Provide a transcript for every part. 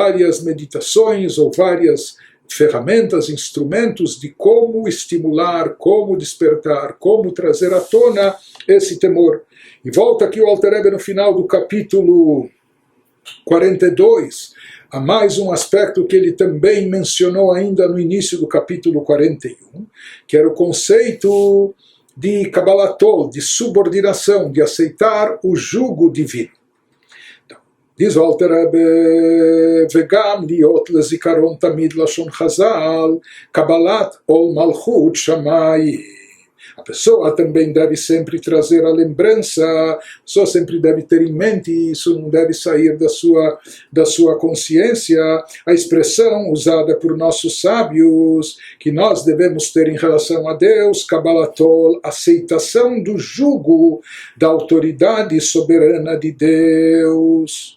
várias meditações ou várias ferramentas, instrumentos de como estimular, como despertar, como trazer à tona esse temor. E volta aqui o Alter Rebbe no final do capítulo 42, há mais um aspecto que ele também mencionou ainda no início do capítulo 41, que era o conceito de Kabbalatol, de subordinação, de aceitar o jugo divino. Diz o Alter Rebbe, vegam liot lezikaron tamid lashon chazal, kabbalat ol malchut shamai. A pessoa também deve sempre trazer a lembrança, a pessoa sempre deve ter em mente, isso não deve sair da sua consciência, a expressão usada por nossos sábios, que nós devemos ter em relação a Deus, Kabbalatol, aceitação do jugo da autoridade soberana de Deus.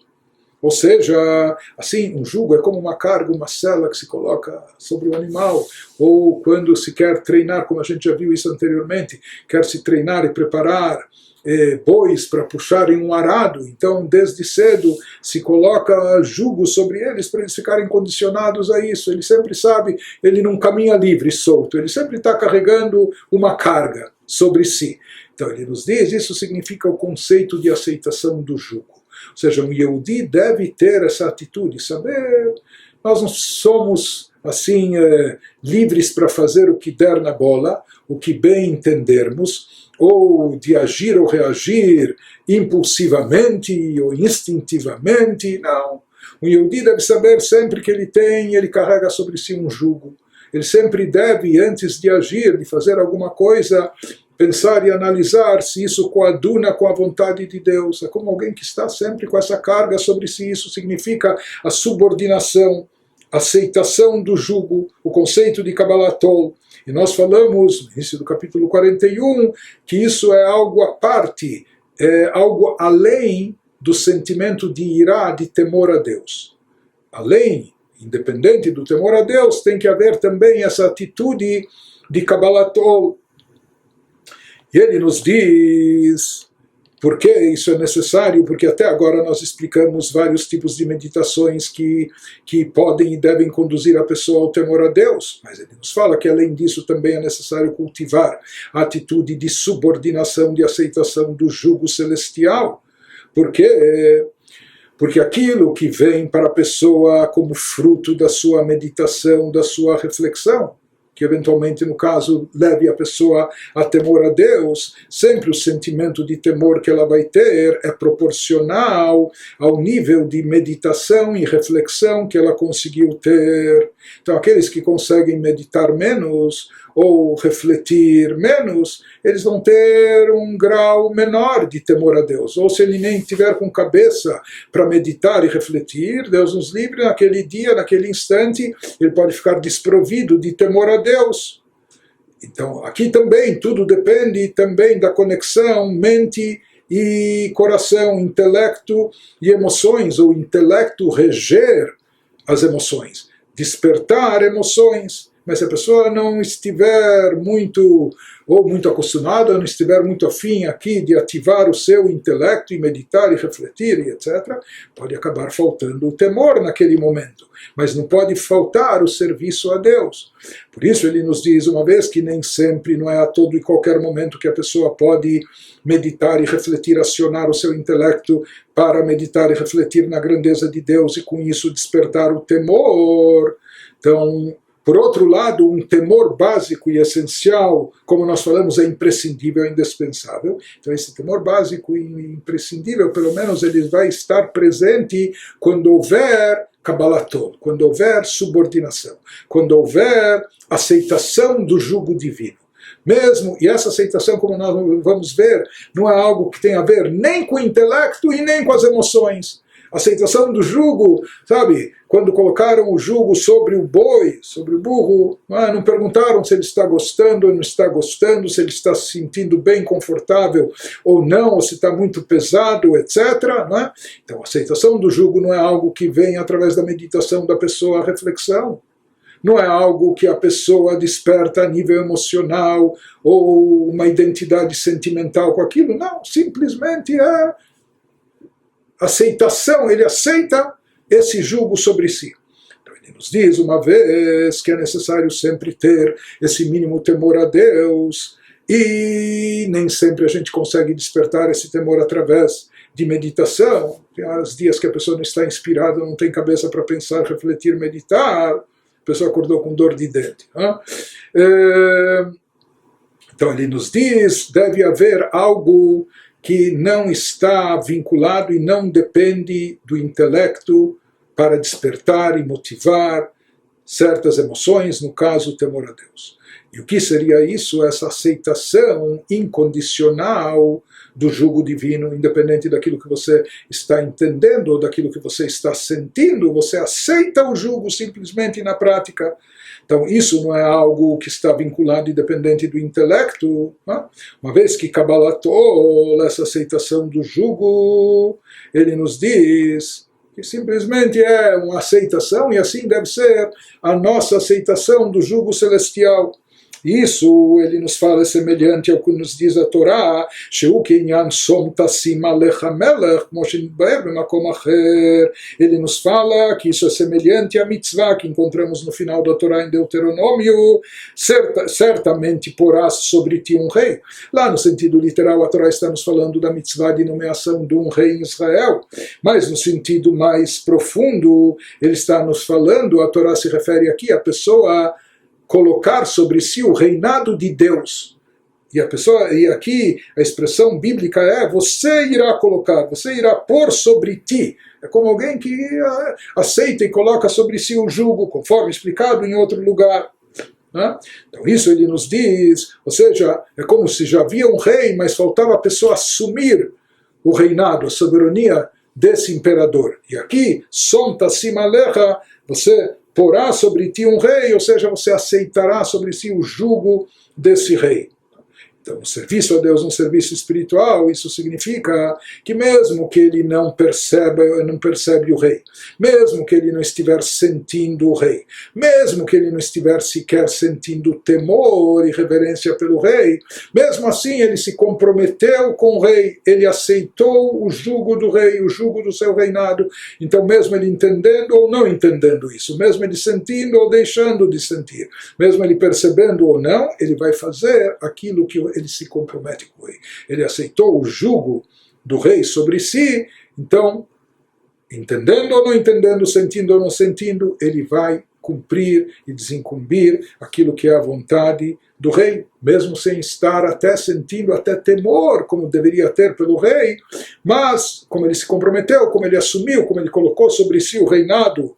Ou seja, assim, um jugo é como uma carga, uma sela que se coloca sobre o animal. Ou quando se quer treinar, como a gente já viu isso anteriormente, quer se treinar e preparar bois para puxarem um arado. Então, desde cedo, se coloca jugo sobre eles para eles ficarem condicionados a isso. Ele sempre sabe, ele não caminha livre, solto. Ele sempre está carregando uma carga sobre si. Então, ele nos diz, isso significa o conceito de aceitação do jugo. Ou seja, um Yehudi deve ter essa atitude, saber, nós não somos assim livres para fazer o que der na bola, o que bem entendermos, ou de agir ou reagir impulsivamente ou instintivamente, não. Um Yehudi deve saber sempre que ele carrega sobre si um jugo. Ele sempre deve, antes de agir, de fazer alguma coisa, pensar e analisar se isso coaduna com a vontade de Deus. É como alguém que está sempre com essa carga sobre si. Isso significa a subordinação, a aceitação do jugo, o conceito de Kabbalatol. E nós falamos, no início do capítulo 41, que isso é algo à parte, é algo além do sentimento de irá, de temor a Deus. Além, independente do temor a Deus, tem que haver também essa atitude de Kabbalatol. E ele nos diz por que isso é necessário, porque até agora nós explicamos vários tipos de meditações que podem e devem conduzir a pessoa ao temor a Deus, mas ele nos fala que além disso também é necessário cultivar a atitude de subordinação, de aceitação do jugo celestial. Por quê? Porque aquilo que vem para a pessoa como fruto da sua meditação, da sua reflexão, que eventualmente, no caso, leve a pessoa a temor a Deus, sempre o sentimento de temor que ela vai ter é proporcional ao nível de meditação e reflexão que ela conseguiu ter. Então, aqueles que conseguem meditar menos ou refletir menos, eles vão ter um grau menor de temor a Deus. Ou se ele nem tiver com cabeça para meditar e refletir, Deus nos livre, naquele dia, naquele instante, ele pode ficar desprovido de temor a Deus. Então, aqui também, tudo depende também da conexão mente e coração, intelecto e emoções, ou intelecto reger as emoções, despertar emoções. Mas se a pessoa não estiver muito acostumada, não estiver muito afim aqui de ativar o seu intelecto e meditar e refletir e etc., pode acabar faltando o temor naquele momento. Mas não pode faltar o serviço a Deus. Por isso ele nos diz, uma vez que nem sempre, não é a todo e qualquer momento que a pessoa pode meditar e refletir, acionar o seu intelecto para meditar e refletir na grandeza de Deus e com isso despertar o temor. Então, por outro lado, um temor básico e essencial, como nós falamos, é imprescindível, é indispensável. Então, esse temor básico e imprescindível, pelo menos, ele vai estar presente quando houver Kabbalatol, quando houver subordinação, quando houver aceitação do jugo divino. Mesmo, e essa aceitação, como nós vamos ver, não é algo que tem a ver nem com o intelecto e nem com as emoções. A aceitação do jugo, sabe, quando colocaram o jugo sobre o boi, sobre o burro, não perguntaram se ele está gostando ou não está gostando, se ele está se sentindo bem, confortável ou não, ou se está muito pesado, etc. Não é? Então, a aceitação do jugo não é algo que vem através da meditação da pessoa, a reflexão. Não é algo que a pessoa desperta a nível emocional ou uma identidade sentimental com aquilo. Não, simplesmente é aceitação, ele aceita esse jugo sobre si. Então ele nos diz uma vez que é necessário sempre ter esse mínimo temor a Deus, e nem sempre a gente consegue despertar esse temor através de meditação. Tem os dias que a pessoa não está inspirada, não tem cabeça para pensar, refletir, meditar, a pessoa acordou com dor de dente. Então ele nos diz, deve haver algo que não está vinculado e não depende do intelecto para despertar e motivar certas emoções, no caso o temor a Deus. E o que seria isso? Essa aceitação incondicional do jugo divino, independente daquilo que você está entendendo ou daquilo que você está sentindo, você aceita o jugo simplesmente na prática. Então isso não é algo que está vinculado e dependente do intelecto, né? Uma vez que Kabbalah Tol, essa aceitação do jugo, ele nos diz que simplesmente é uma aceitação, e assim deve ser a nossa aceitação do jugo celestial. Isso ele nos fala semelhante ao que nos diz a Torá, ele nos fala que isso é semelhante à mitzvah que encontramos no final da Torá em Deuteronômio, certamente porás sobre ti um rei. Lá no sentido literal a Torá está nos falando da mitzvah de nomeação de um rei em Israel, mas no sentido mais profundo ele está nos falando, a Torá se refere aqui à pessoa colocar sobre si o reinado de Deus. E aqui a expressão bíblica é você irá colocar, você irá pôr sobre ti. É como alguém que aceita e coloca sobre si o jugo, conforme explicado em outro lugar. Né? Então isso ele nos diz, ou seja, é como se já havia um rei, mas faltava a pessoa assumir o reinado, a soberania desse imperador. E aqui, som tassim alecha, você porá sobre ti um rei, ou seja, você aceitará sobre si o jugo desse rei. Então, o serviço a Deus, um serviço espiritual, isso significa que mesmo que ele não percebe o rei, mesmo que ele não estiver sentindo o rei, mesmo que ele não estiver sequer sentindo temor e reverência pelo rei, mesmo assim ele se comprometeu com o rei, ele aceitou o jugo do rei, o jugo do seu reinado. Então, mesmo ele entendendo ou não entendendo isso, mesmo ele sentindo ou deixando de sentir, mesmo ele percebendo ou não, ele vai fazer aquilo que ele se compromete com o rei. Ele aceitou o jugo do rei sobre si, então, entendendo ou não entendendo, sentindo ou não sentindo, ele vai cumprir e desincumbir aquilo que é a vontade do rei, mesmo sem estar até sentindo até temor, como deveria ter pelo rei, mas como ele se comprometeu, como ele assumiu, como ele colocou sobre si o reinado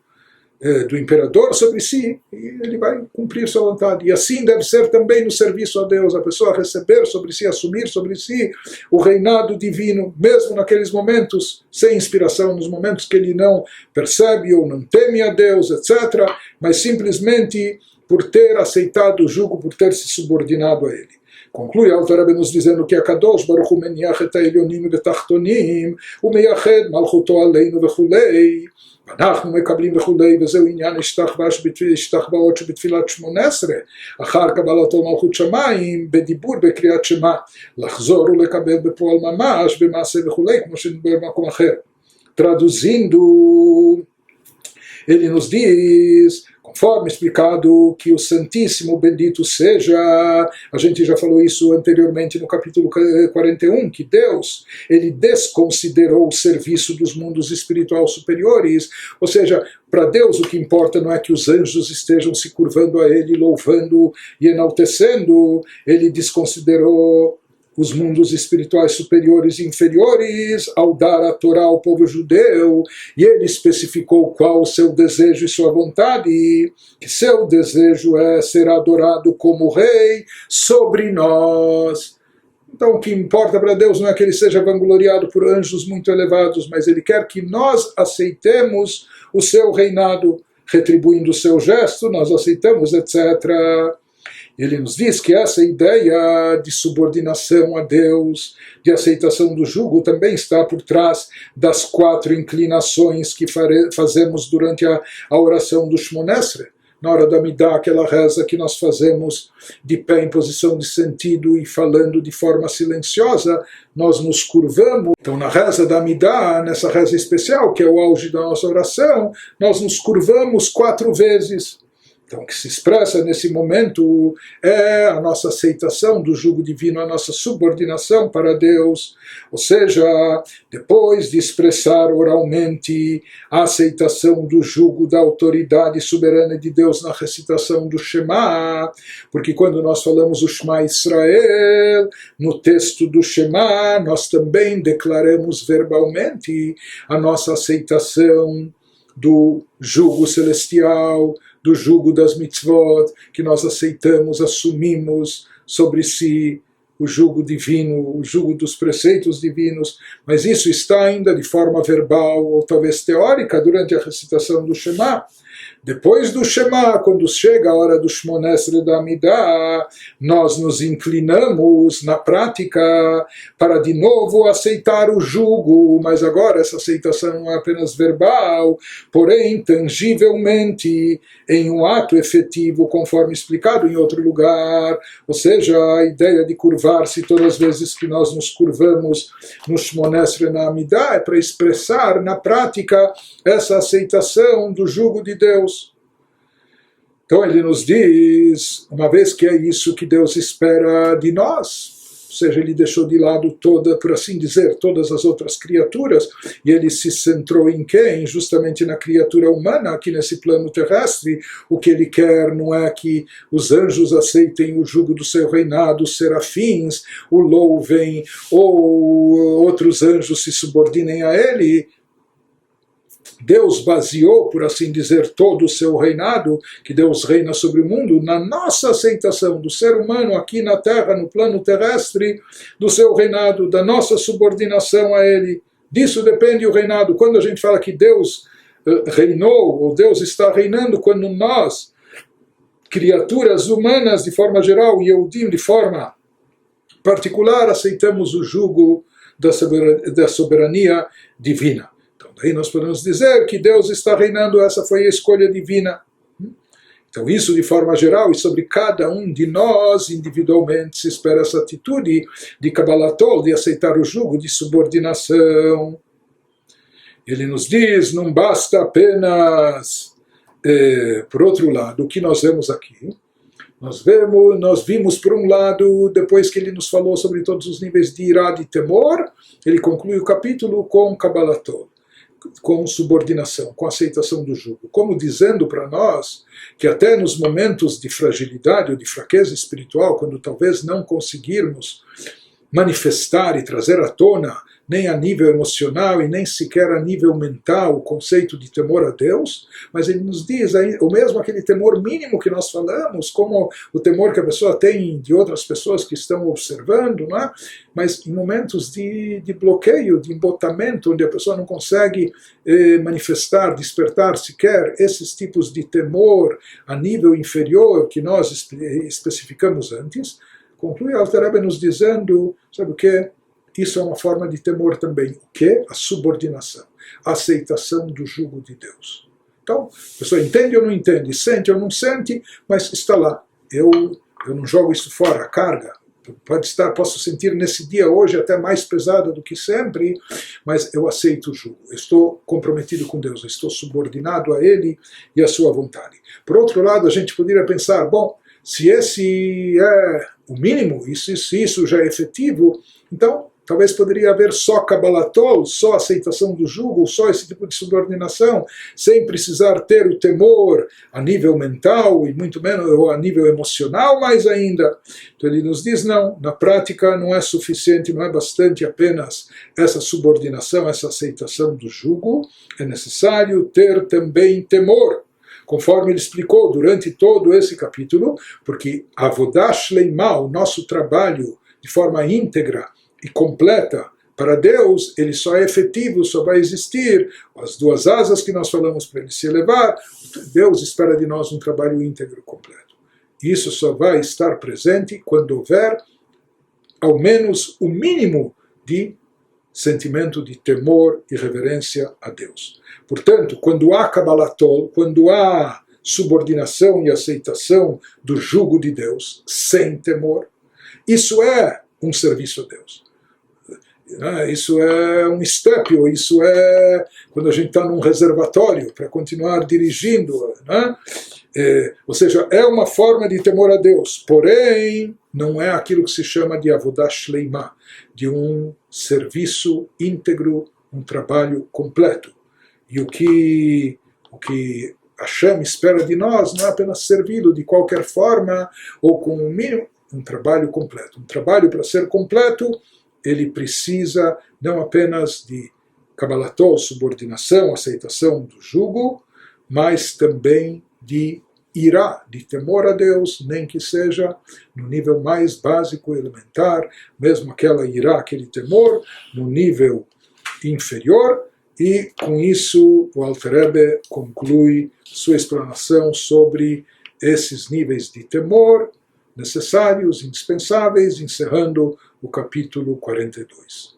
do imperador sobre si, e ele vai cumprir sua vontade. E assim deve ser também no serviço a Deus, a pessoa receber sobre si, assumir sobre si o reinado divino, mesmo naqueles momentos sem inspiração, nos momentos que ele não percebe ou não teme a Deus, etc., mas simplesmente por ter aceitado o jugo, por ter se subordinado a ele. Conclui o Alter Rebbe nos dizendo que a Kadosh Baruch Hu meniach et ha'elyonim ve'tachtonim u'meyached malchuto aleinu v'chulei ואנחנו מקבלים וכולי, וזהו עניין השתחוואות שבתפילת 18, אחר קבלתו מלכות שמיים, בדיבור בקריאת שמע, לחזור ולקבל בפועל ממש, במעשה וכולי, כמו שנדבר במקום אחר. Traduzindo, ele nos diz, conforme explicado, que o Santíssimo bendito seja, a gente já falou isso anteriormente no capítulo 41, que Deus, ele desconsiderou o serviço dos mundos espirituais superiores, ou seja, para Deus o que importa não é que os anjos estejam se curvando a ele, louvando e enaltecendo, ele desconsiderou os mundos espirituais superiores e inferiores ao dar a Torá ao povo judeu, e ele especificou qual o seu desejo e sua vontade, que seu desejo é ser adorado como rei sobre nós. Então o que importa para Deus não é que ele seja vangloriado por anjos muito elevados, mas ele quer que nós aceitemos o seu reinado, retribuindo o seu gesto, nós aceitamos, etc. Ele nos diz que essa ideia de subordinação a Deus, de aceitação do jugo, também está por trás das 4 inclinações que fazemos durante a oração do Shmonesre. na hora da Midá, aquela reza que nós fazemos de pé em posição de sentido e falando de forma silenciosa, nós nos curvamos. Então, na reza da Midá, nessa reza especial, que é o auge da nossa oração, nós nos curvamos 4 vezes. Então, o que se expressa nesse momento é a nossa aceitação do jugo divino, a nossa subordinação para Deus. Ou seja, depois de expressar oralmente a aceitação do jugo da autoridade soberana de Deus na recitação do Shema, porque quando nós falamos o Shema Israel, no texto do Shema, nós também declaramos verbalmente a nossa aceitação do jugo celestial, do jugo das mitzvot, que nós aceitamos, assumimos sobre si o jugo divino, o jugo dos preceitos divinos, mas isso está ainda de forma verbal ou talvez teórica durante a recitação do Shema. Depois do Shema, quando chega a hora do Shmoneh Esrei da Amidah, nós nos inclinamos na prática para de novo aceitar o jugo, mas agora essa aceitação não é apenas verbal, porém tangivelmente em um ato efetivo, conforme explicado em outro lugar. Ou seja, a ideia de curvar-se todas as vezes que nós nos curvamos no Shmoneh Esrei da Amidah é para expressar na prática essa aceitação do jugo de Deus. Então ele nos diz, uma vez que é isso que Deus espera de nós, ou seja, ele deixou de lado toda, por assim dizer, todas as outras criaturas, e ele se centrou em quem? Justamente na criatura humana, aqui nesse plano terrestre. O que ele quer não é que os anjos aceitem o jugo do seu reinado, os serafins o louvem, ou outros anjos se subordinem a ele. Deus baseou, por assim dizer, todo o seu reinado, que Deus reina sobre o mundo, na nossa aceitação do ser humano aqui na Terra, no plano terrestre, do seu reinado, da nossa subordinação a ele. Disso depende o reinado. Quando a gente fala que Deus reinou, ou Deus está reinando, quando nós, criaturas humanas de forma geral, e Yehudim de forma particular, aceitamos o jugo da soberania divina. Daí nós podemos dizer que Deus está reinando, essa foi a escolha divina. Então isso de forma geral, e sobre cada um de nós individualmente se espera essa atitude de Kabbalatol, de aceitar o jugo de subordinação. Ele nos diz, não basta apenas, por outro lado, o que nós vemos aqui. Nós vimos por um lado, depois que ele nos falou sobre todos os níveis de irá e temor, ele conclui o capítulo com Kabbalatol, com subordinação, com aceitação do jugo, como dizendo para nós que até nos momentos de fragilidade ou de fraqueza espiritual, quando talvez não conseguirmos manifestar e trazer à tona, nem a nível emocional e nem sequer a nível mental, o conceito de temor a Deus, mas ele nos diz, o mesmo aquele temor mínimo que nós falamos, como o temor que a pessoa tem de outras pessoas que estão observando, não é? Mas em momentos de bloqueio, de embotamento, onde a pessoa não consegue manifestar, despertar sequer esses tipos de temor a nível inferior que nós especificamos antes, conclui Alter Rebbe nos dizendo, sabe o que? Isso é uma forma de temor também. O que? A subordinação, a aceitação do jugo de Deus. Então, a pessoa entende ou não entende, sente ou não sente, mas está lá. Eu não jogo isso fora, a carga. Posso sentir nesse dia hoje até mais pesada do que sempre, mas eu aceito o jugo. Eu estou comprometido com Deus, eu estou subordinado a Ele e à sua vontade. Por outro lado, a gente poderia pensar, bom, se esse é o mínimo, se isso já é efetivo, então talvez poderia haver só Kabbalatol, só aceitação do jugo, só esse tipo de subordinação, sem precisar ter o temor a nível mental e muito menos ou a nível emocional mais ainda. Então ele nos diz, não, na prática não é suficiente, não é bastante apenas essa subordinação, essa aceitação do jugo, é necessário ter também temor. Conforme ele explicou durante todo esse capítulo, porque Avodah Shleimah, o nosso trabalho de forma íntegra e completa para Deus, ele só é efetivo, só vai existir as 2 asas que nós falamos para ele se elevar. Deus espera de nós um trabalho íntegro completo. Isso só vai estar presente quando houver ao menos o mínimo de sentimento de temor e reverência a Deus. Portanto, quando há Kabbalatol, quando há subordinação e aceitação do jugo de Deus, sem temor. Isso é um serviço a Deus. Isso é um estépio, isso é quando a gente está num reservatório para continuar dirigindo, né? Ou seja, é uma forma de temor a Deus, porém não é aquilo que se chama de avodah shleimah, de um serviço íntegro, um trabalho completo. E o que Hashem espera de nós não é apenas servi-lo de qualquer forma ou com um mínimo, um trabalho completo. Um trabalho, para ser completo, ele precisa não apenas de Kabbalató, subordinação, aceitação do jugo, mas também de irá, de temor a Deus, nem que seja no nível mais básico, elementar, mesmo aquela irá, aquele temor, no nível inferior. E com isso o Alter Rebbe conclui sua explanação sobre esses níveis de temor necessários, indispensáveis, encerrando o capítulo 42.